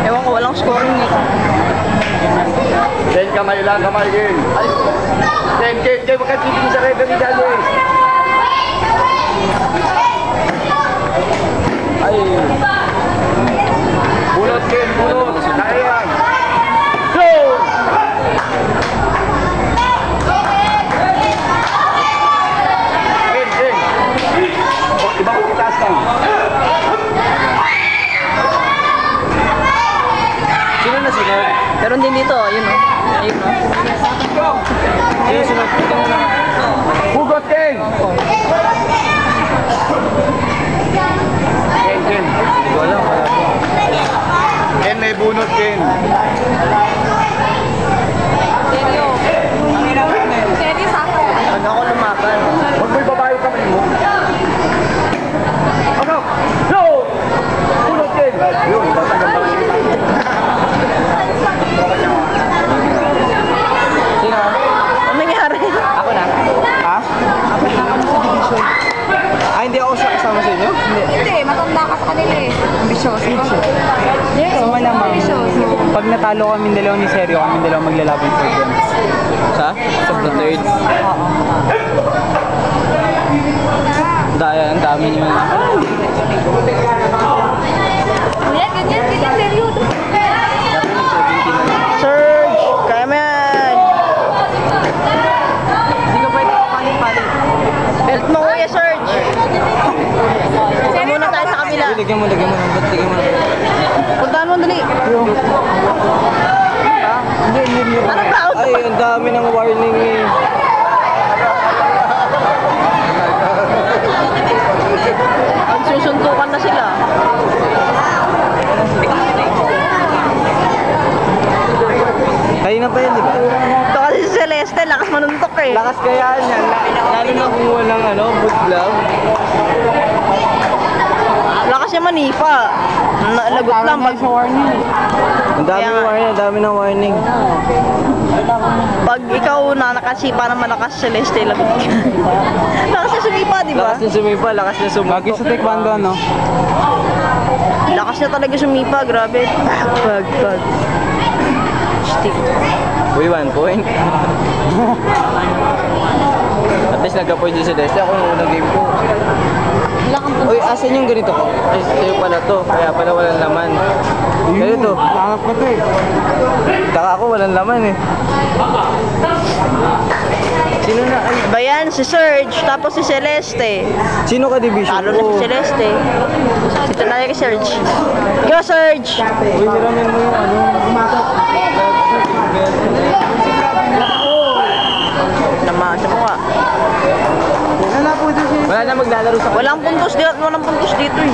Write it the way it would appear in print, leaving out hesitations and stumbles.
Ewan ko, walang scoring eh. Ken, kamay lang, kamay, Ken. Ken, makatitin sa referee dali. Ay. Bunot, Ken, bunot. Kaya yan. Go! Ken. Iba ko itaas lang. Sino na sunod? Meron din dito, ayun o. Ayun o. Sino sunod? Hugot, Ken! Ken. Wala. Ken, may bunot, Ken. Seryo. Seryo sa akin. Pag ako lumaban. Huwag mo ibabayo kamay mo. Ano? No! Bunot, Ken! Yun, basta ganda. Sino? Ano nangyari? Ako na? Ha? Ako na ako sa division. Ah, hindi ako kasama sa inyo? Hindi, matanda ka sa kanila eh. Ambisyoso. So malamang, Ambisyoso. pag natalo kami dalawa ni Seryo, kami dalawa maglalaban sa games. Sa? Sa third. Daya, ang dami niyo. Ganyan, seryo. Surge! Kaya mo yan! Hindi ka pwede kapalit-palit. Belt mo kuya, Surge! Punta muna tayo sa kabila. Lagyan mo. Lagyan mo. Puntaan mo, dali. Hindi. Anong crowd? Ay, ang dami ng warning eh. Ang susuntukan na sila. Kanina pa yan, di ba? Ito kasi si Celeste, lakas manuntok eh. Lakas kaya yan. Lalo na kung walang boot glove. Lakas niya manipa. Lagot lang. Ang dami Kaya ng nga. warning, ang dami ng warning. Pag ikaw na nakasipa ng malakas Celeste, lagot ka. Lakas niya sumipa, di ba? Lakas niya sumipa, lakas niya sumuntok. Lagi sa taekwondo, no? Lakas niya talaga sumipa, grabe. Pag. Stick. Uy, 1 point. At least nagka-point din si Deste. Ako yung unang game ko. Uy, asan yung ganito ko? Ay, sa'yo pala to. Kaya pala walang laman. Ganito. Nakakap ko to eh. Taka ako, walang laman eh. Sino na? Ay, Ba yan? Si Surge, tapos si Celeste. sino ka division Talo na si Celeste. Dito na kay Surge. Go, Surge! Uy, hiramin mo yung Tama, sa mukha. Wala na maglalaro sa Walang puntos dito eh.